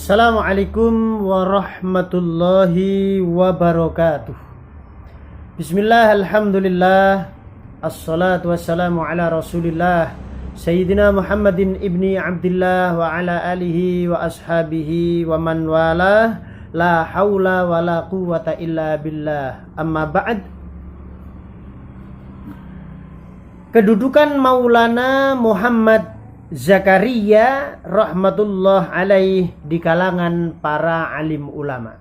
Assalamualaikum warahmatullahi wabarakatuh. Bismillah, alhamdulillah, assalatu wassalamu ala rasulillah Sayyidina Muhammadin ibni Abdillah wa ala alihi wa ashabihi wa man walah. La hawla wa la quwwata illa billah. Amma ba'd. Kedudukan Maulana Muhammad Zakaria rahmatullah alaih di kalangan para alim ulama.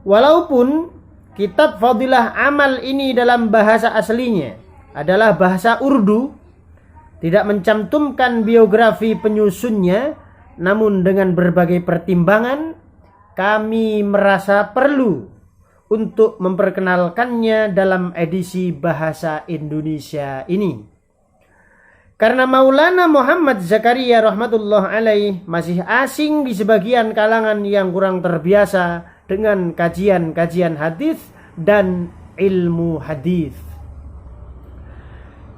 Walaupun kitab Fadilah Amal ini dalam bahasa aslinya adalah bahasa Urdu, tidak mencantumkan biografi penyusunnya, namun dengan berbagai pertimbangan kami merasa perlu untuk memperkenalkannya dalam edisi bahasa Indonesia ini. Karena Maulana Muhammad Zakaria rahmatullah alaih masih asing di sebagian kalangan yang kurang terbiasa dengan kajian-kajian hadis dan ilmu hadis.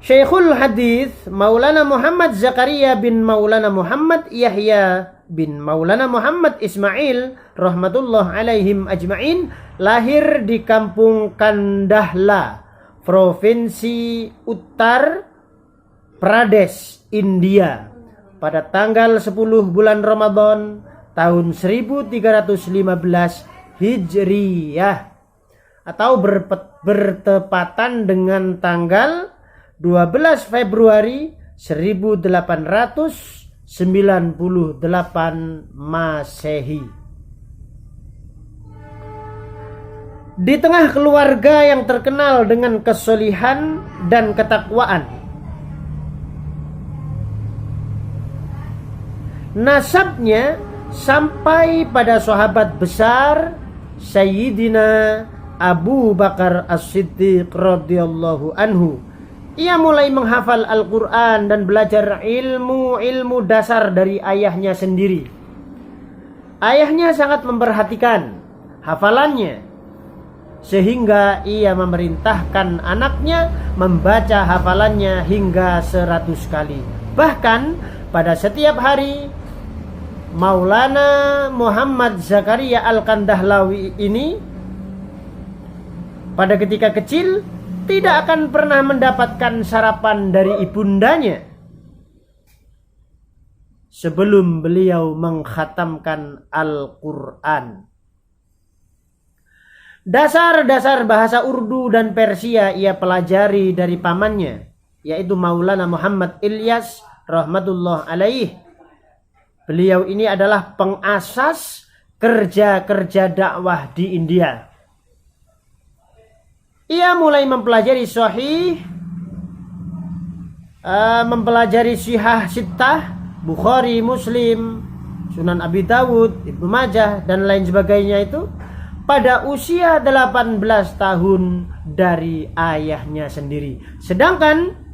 Syekhul hadis Maulana Muhammad Zakaria bin Maulana Muhammad Yahya bin Maulana Muhammad Ismail rahmatullah alaihim ajma'in lahir di kampung Kandahla, Provinsi Uttar Pradesh, India pada tanggal 10 bulan Ramadan tahun 1315 Hijriyah atau bertepatan dengan tanggal 12 Februari 1898 Masehi. Di tengah keluarga yang terkenal dengan kesolihan dan ketakwaan, nasabnya sampai pada sahabat besar Sayyidina Abu Bakar As-Siddiq radhiyallahu anhu. Ia mulai menghafal Al-Quran dan belajar ilmu-ilmu dasar dari ayahnya sendiri. Ayahnya sangat memperhatikan hafalannya, sehingga ia memerintahkan anaknya membaca hafalannya hingga 100 kali. Bahkan pada setiap hari Maulana Muhammad Zakaria Al-Kandahlawi ini pada ketika kecil tidak akan pernah mendapatkan sarapan dari ibundanya sebelum beliau mengkhatamkan Al-Quran. Dasar-dasar bahasa Urdu dan Persia ia pelajari dari pamannya, yaitu Maulana Muhammad Ilyas rahmatullah alaih. Beliau ini adalah pengasas kerja-kerja dakwah di India. Ia mulai mempelajari sahih, mempelajari Sihah Sittah, Bukhari, Muslim, Sunan Abi Dawud, Ibnu Majah, dan lain sebagainya itu pada usia 18 tahun dari ayahnya sendiri. Sedangkan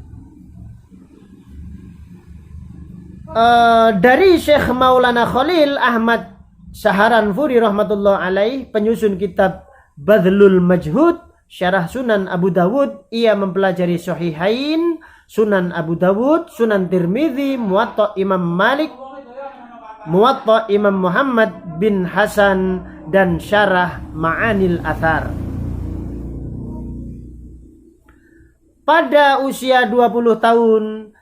dari Syekh Maulana Khalil Ahmad Saharanfuri rahmatullah alaih, penyusun kitab Badlul Majhud Syarah Sunan Abu Dawud, ia mempelajari Sahihain, Sunan Abu Dawud, Sunan Tirmidzi, Muwatta Imam Malik, Muwatta Imam Muhammad bin Hasan, dan Syarah Ma'anil Athar. Pada usia 20 tahun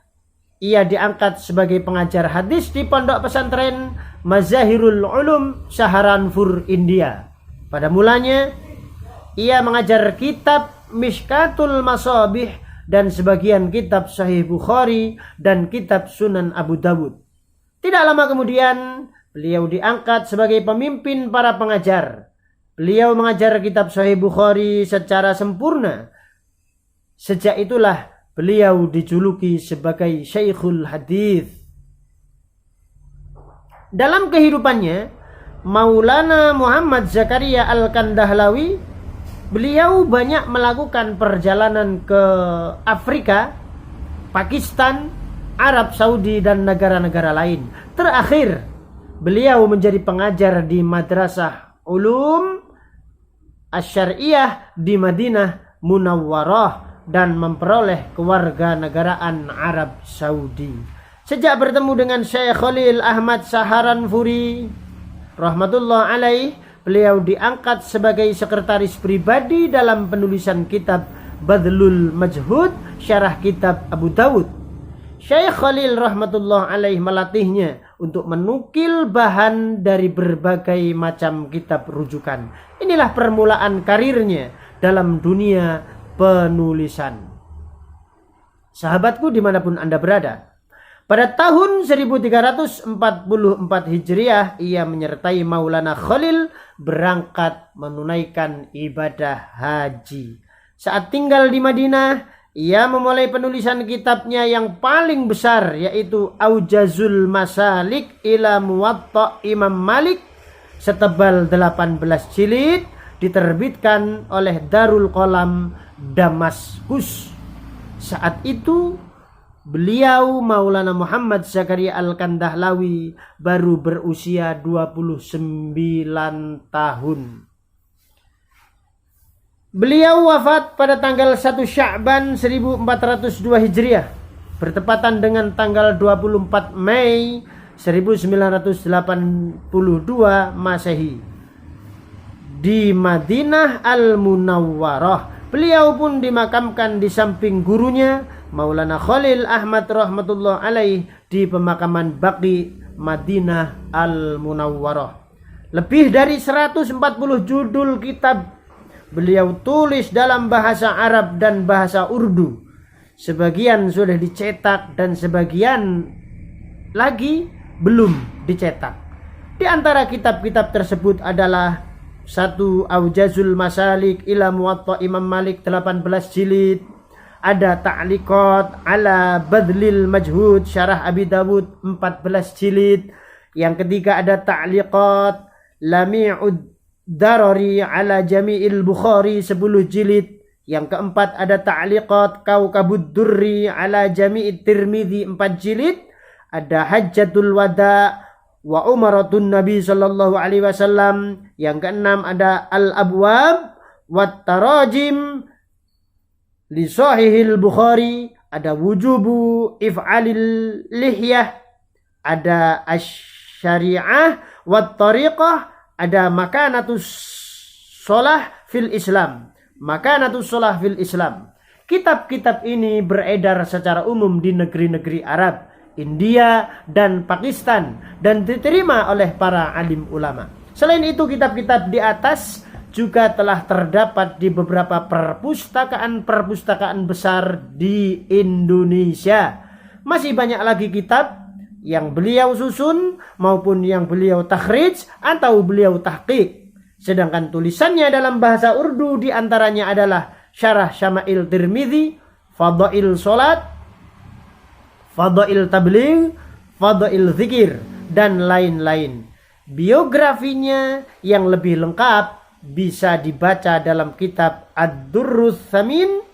ia diangkat sebagai pengajar hadis di pondok pesantren Mazahirul Ulum Saharanpur, India. Pada mulanya ia mengajar kitab Mishkatul Masabih dan sebagian kitab Sahih Bukhari dan kitab Sunan Abu Dawud. Tidak lama kemudian beliau diangkat sebagai pemimpin para pengajar. Beliau mengajar kitab Sahih Bukhari secara sempurna. Sejak itulah beliau dijuluki sebagai Syekhul Hadis. Dalam kehidupannya, Maulana Muhammad Zakaria Al-Kandahlawi, beliau banyak melakukan perjalanan ke Afrika, Pakistan, Arab Saudi, dan negara-negara lain. Terakhir, beliau menjadi pengajar di Madrasah Ulum Asy-Syar'iyyah di Madinah Munawwarah dan memperoleh kewarganegaraan Arab Saudi. Sejak bertemu dengan Syekh Khalil Ahmad Saharanfuri, rahmatullah alaih, beliau diangkat sebagai sekretaris pribadi dalam penulisan kitab Badlul Majhud, syarah kitab Abu Dawud. Syekh Khalil rahmatullah alaih melatihnya untuk menukil bahan dari berbagai macam kitab rujukan. Inilah permulaan karirnya dalam dunia penulisan. Sahabatku dimanapun Anda berada, pada tahun 1344 Hijriah ia menyertai Maulana Khalil berangkat menunaikan ibadah haji. Saat tinggal di Madinah, ia memulai penulisan kitabnya yang paling besar, yaitu Aujazul Masalik ila Muwatta Imam Malik, setebal 18 jilid, diterbitkan oleh Darul Qalam Damaskus. Saat itu beliau Maulana Muhammad Zakaria Al-Kandahlawi baru berusia 29 tahun. Beliau wafat pada tanggal 1 Sya'ban 1402 Hijriah, bertepatan dengan tanggal 24 Mei 1982 Masehi di Madinah Al-Munawwarah. Beliau pun dimakamkan di samping gurunya Maulana Khalil Ahmad rahmatullah alaih di pemakaman Baqi Madinah Al-Munawwarah. Lebih dari 140 judul kitab beliau tulis dalam bahasa Arab dan bahasa Urdu. Sebagian sudah dicetak dan sebagian lagi belum dicetak. Di antara kitab-kitab tersebut adalah 1. Aujazul Masalik ila Muwatta Imam Malik 18 jilid. Ada Ta'liqat ala Badlil Majhud syarah Abi Dawud 14 jilid. Yang ketiga ada Ta'liqat Lami'ud Darari ala Jami'il Bukhari 10 jilid. Yang keempat ada Ta'liqat Kaukabud Durri ala Jami'it Tirmidzi 4 jilid. Ada Hajjatul Wada wa Umaratun Nabi sallallahu alaihi wasallam. Yang keenam ada Al-Abwab wat Tarajim li Sahihil Bukhari. Ada Wujubu If'alil Lihyah. Ada Asy-Syari'ah wat Tariqah. Ada Makanatus Shalah fil Islam. Makanatus Shalah fil Islam. Kitab-kitab ini beredar secara umum di negeri-negeri Arab, India dan Pakistan, dan diterima oleh para alim ulama. Selain itu, kitab-kitab di atas juga telah terdapat di beberapa perpustakaan-perpustakaan besar di Indonesia. Masih banyak lagi kitab yang beliau susun maupun yang beliau takhrij atau beliau tahqiq. Sedangkan tulisannya dalam bahasa Urdu diantaranya adalah Syarah Syama'il Tirmidzi, Fadail Salat, Fadail Tabligh, Fadail Zikir, dan lain-lain. Biografinya yang lebih lengkap bisa dibaca dalam kitab Ad-Durrus Tsamin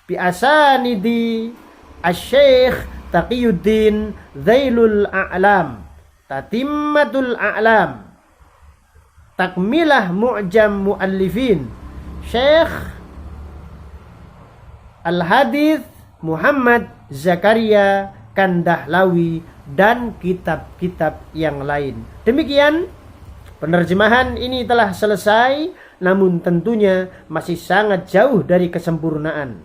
bi asanidi Asy-Syaikh Taqiyuddin Zailul A'lam, Tatimmatul A'lam, Takmilah Mu'jam Mu'allifin Syekh Al-Hadits Muhammad Zakaria Kandahlawi, dan kitab-kitab yang lain. Demikian penerjemahan ini telah selesai, namun tentunya masih sangat jauh dari kesempurnaan.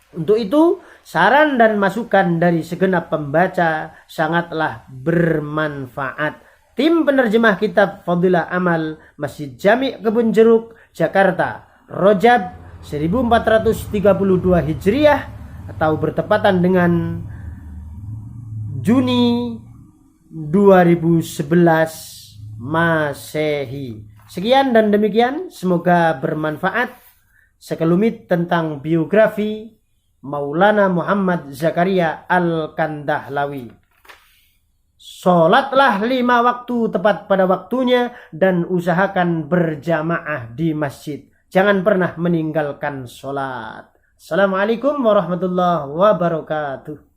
Untuk itu, saran dan masukan dari segenap pembaca sangatlah bermanfaat. Tim penerjemah kitab Fadilah Amal, Masjid Jami' Kebun Jeruk, Jakarta, Rajab 1432 Hijriah atau bertepatan dengan Juni 2011 Masehi. Sekian dan demikian, semoga bermanfaat sekelumit tentang biografi Maulana Muhammad Zakaria Al-Kandahlawi. Sholatlah 5 waktu tepat pada waktunya dan usahakan berjamaah di masjid. Jangan pernah meninggalkan sholat. Assalamualaikum warahmatullahi wabarakatuh.